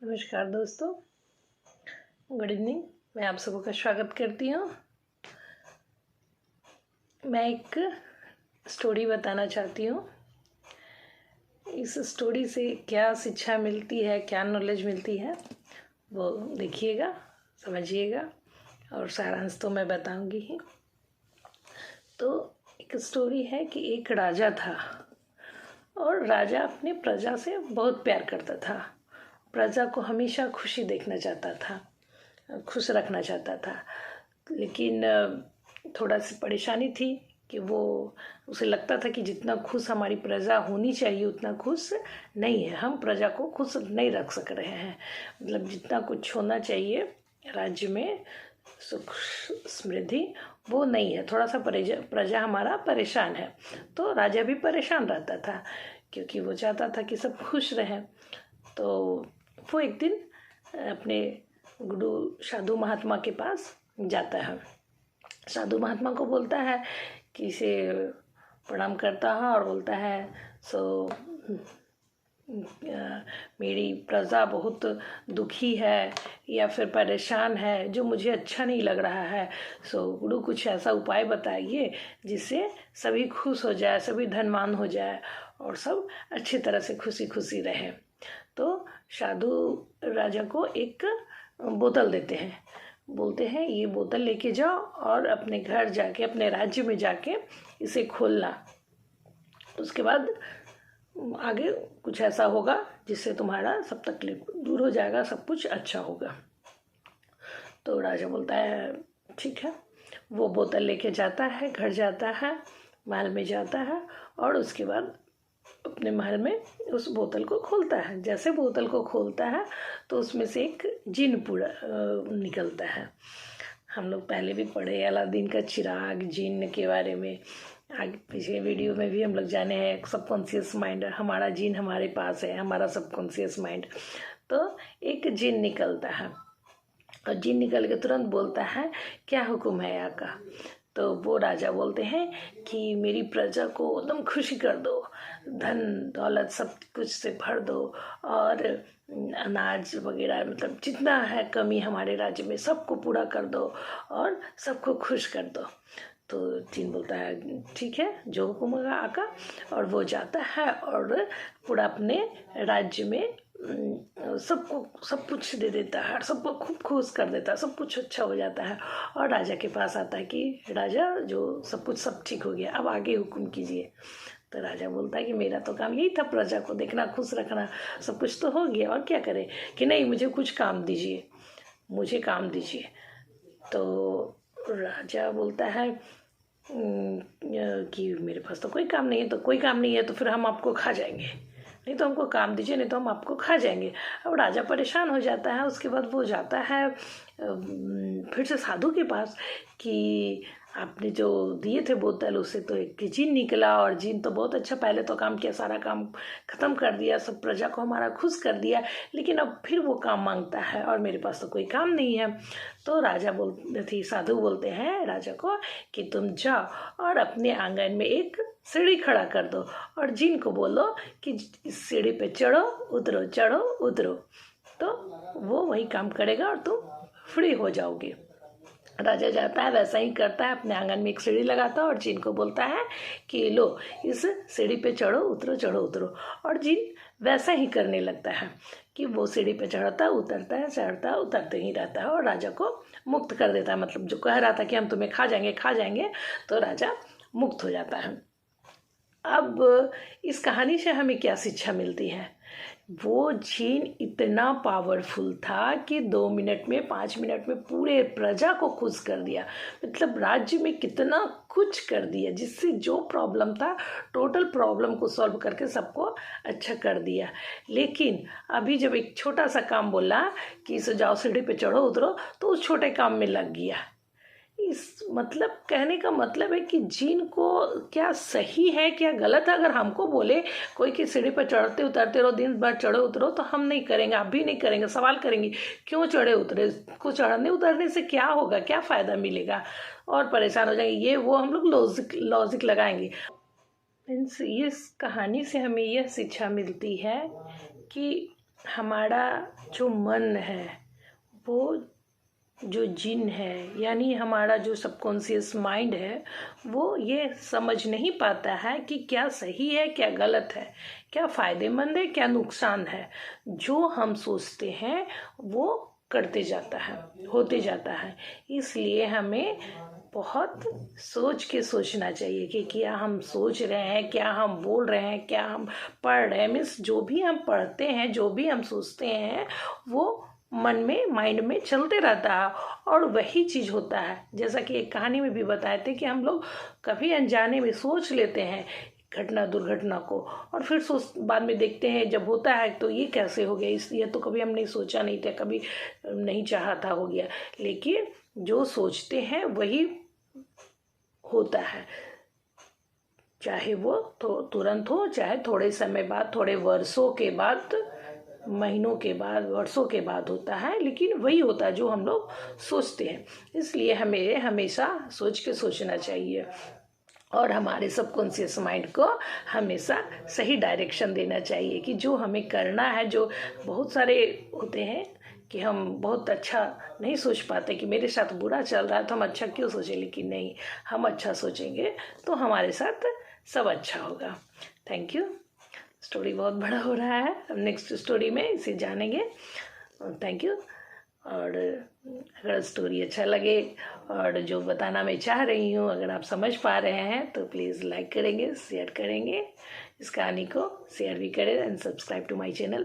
नमस्कार दोस्तों, good evening. मैं आप सबों का स्वागत करती हूँ। मैं एक स्टोरी बताना चाहती हूँ। इस स्टोरी से क्या शिक्षा मिलती है, क्या नॉलेज मिलती है, वो देखिएगा, समझिएगा और सारांश तो मैं बताऊंगी ही। तो एक स्टोरी है कि एक राजा था और राजा अपनी प्रजा से बहुत प्यार करता था। प्रजा को हमेशा खुशी देखना चाहता था, खुश रखना चाहता था। लेकिन थोड़ा सी परेशानी थी कि उसे लगता था कि जितना खुश हमारी प्रजा होनी चाहिए उतना खुश नहीं है। हम प्रजा को खुश नहीं रख सक रहे हैं। मतलब जितना कुछ होना चाहिए राज्य में, सुख समृद्धि, वो नहीं है। थोड़ा सा प्रजा हमारा परेशान है। तो राजा भी परेशान रहता था क्योंकि वो चाहता था कि सब खुश रहें। तो वो एक दिन अपने गुरु साधु महात्मा के पास जाता है। साधु महात्मा को बोलता है कि इसे प्रणाम करता है और बोलता है मेरी प्रजा बहुत दुखी है या फिर परेशान है, जो मुझे अच्छा नहीं लग रहा है। गुरु कुछ ऐसा उपाय बताइए जिससे सभी खुश हो जाए, सभी धनवान हो जाए और सब अच्छी तरह से खुशी खुशी रहे। तो साधु राजा को एक बोतल देते हैं, बोलते हैं ये बोतल लेके जाओ और अपने घर जाके, अपने राज्य में जाके इसे खोलना। उसके बाद आगे कुछ ऐसा होगा जिससे तुम्हारा सब तकलीफ दूर हो जाएगा, सब कुछ अच्छा होगा। तो राजा बोलता है ठीक है। वो बोतल लेके जाता है, घर जाता है, महल में जाता है और उसके बाद अपने महल में उस बोतल को खोलता है। जैसे बोतल को खोलता है तो उसमें से एक जिन पूरा निकलता है। हम लोग पहले भी पढ़े अलादीन का चिराग, जिन के बारे में। आगे पिछले वीडियो में भी हम लोग जाने हैं सबकॉन्शियस माइंड, हमारा जिन हमारे पास है, हमारा सबकॉन्शियस माइंड। तो एक जिन निकलता है और जिन निकल के तुरंत बोलता है क्या हुक्म है यहाँ का। तो वो राजा बोलते हैं कि मेरी प्रजा को एकदम खुशी कर दो, धन दौलत सब कुछ से भर दो और अनाज वगैरह, मतलब जितना है कमी हमारे राज्य में सबको पूरा कर दो और सबको खुश कर दो। तो जिन बोलता है ठीक है, जो हुक्म होगा आका। और वो जाता है और पूरा अपने राज्य में सबको सब कुछ दे देता है, सबको खूब खुश कर देता है, सब कुछ अच्छा हो जाता है। और राजा के पास आता है कि राजा जो सब कुछ सब ठीक हो गया, अब आगे हुक्म कीजिए। तो राजा बोलता है कि मेरा तो काम यही था, प्रजा को देखना, खुश रखना, सब कुछ तो हो गया, और क्या करें। कि नहीं, मुझे कुछ काम दीजिए, मुझे काम दीजिए। तो राजा बोलता है कि मेरे पास तो कोई काम नहीं है। तो कोई काम नहीं है तो फिर हम आपको खा जाएंगे, नहीं तो हमको काम दीजिए, नहीं तो हम आपको खा जाएंगे। अब राजा परेशान हो जाता है। उसके बाद वो जाता है फिर से साधु के पास कि आपने जो दिए थे बोतल, उससे तो एक जिन निकला और जिन तो बहुत अच्छा पहले तो काम किया, सारा काम खत्म कर दिया, सब प्रजा को हमारा खुश कर दिया, लेकिन अब फिर वो काम मांगता है और मेरे पास तो कोई काम नहीं है। तो राजा बोलते थे, साधु बोलते हैं राजा को कि तुम जाओ और अपने आंगन में एक सीढ़ी खड़ा कर दो और जिन को बोलो कि इस सीढ़ी पे चढ़ो उतरो, चढ़ो उतरो, तो वो वही काम करेगा और तुम फ्री हो जाओगे। राजा जाता है, वैसा ही करता है, अपने आंगन में एक सीढ़ी लगाता है और जिन को बोलता है कि लो इस सीढ़ी पे चढ़ो उतरो, चढ़ो उतरो। और जिन वैसा ही करने लगता है कि वो सीढ़ी पे चढ़ता उतरता है, चढ़ता उतरते ही रहता है और राजा को मुक्त कर देता है। मतलब जो कह रहा था कि हम तुम्हें खा जाएंगे खा जाएंगे, तो राजा मुक्त हो जाता है। अब इस कहानी से हमें क्या शिक्षा मिलती है। वो जिन इतना पावरफुल था कि 2 मिनट में, 5 मिनट में पूरे प्रजा को खुश कर दिया। मतलब राज्य में कितना कुछ कर दिया, जिससे जो प्रॉब्लम था टोटल प्रॉब्लम को सॉल्व करके सबको अच्छा कर दिया। लेकिन अभी जब एक छोटा सा काम बोला कि इसे जाओ सीढ़ी पे चढ़ो उतरो, तो उस छोटे काम में लग गया। इस मतलब कहने का मतलब है कि जिन को क्या सही है क्या गलत है, अगर हमको बोले कोई की सीढ़ी पर चढ़ते उतरते रहो, दिन भर चढ़ो उतरो, तो हम नहीं करेंगे, आप भी नहीं करेंगे। सवाल करेंगे क्यों चढ़े उतरे, को चढ़ने उतरने से क्या होगा, क्या फ़ायदा मिलेगा, और परेशान हो जाएंगे। ये वो हम लोग लॉजिक लगाएंगे। मीन्स इस कहानी से हमें यह शिक्षा मिलती है कि हमारा जो मन है वो जो जिन है यानी हमारा जो सबकॉन्शियस माइंड है वो ये समझ नहीं पाता है कि क्या सही है क्या गलत है, क्या फ़ायदेमंद है क्या नुकसान है। जो हम सोचते हैं वो करते जाता है, होते जाता है। इसलिए हमें बहुत सोच के सोचना चाहिए कि क्या हम सोच रहे हैं, क्या हम बोल रहे हैं, क्या हम पढ़ रहे हैं। मीन्स जो भी हम पढ़ते हैं, जो भी हम सोचते हैं वो मन में, माइंड में चलते रहता है और वही चीज़ होता है। जैसा कि एक कहानी में भी बताए थे कि हम लोग कभी अनजाने में सोच लेते हैं घटना दुर्घटना को और फिर सोच बाद में देखते हैं जब होता है तो ये कैसे हो गया, ये तो कभी हम नहीं सोचा नहीं था, कभी नहीं चाहा था, हो गया। लेकिन जो सोचते हैं वही होता है, चाहे वो तुरंत हो, चाहे थोड़े समय बाद, थोड़े वर्षों के बाद, महीनों के बाद, वर्षों के बाद होता है, लेकिन वही होता है जो हम लोग सोचते हैं। इसलिए हमें हमेशा सोच के सोचना चाहिए और हमारे सबकॉन्शियस माइंड को हमेशा सही डायरेक्शन देना चाहिए कि जो हमें करना है। जो बहुत सारे होते हैं कि हम बहुत अच्छा नहीं सोच पाते कि मेरे साथ बुरा चल रहा है तो हम अच्छा क्यों सोचें, लेकिन नहीं, हम अच्छा सोचेंगे तो हमारे साथ सब अच्छा होगा। Thank you. स्टोरी बहुत बड़ा हो रहा है, हम नेक्स्ट स्टोरी में इसे जानेंगे। Thank you. और अगर स्टोरी अच्छा लगे और जो बताना मैं चाह रही हूँ अगर आप समझ पा रहे हैं तो प्लीज़ लाइक करेंगे, शेयर करेंगे, इस कहानी को शेयर भी करें and subscribe to my channel.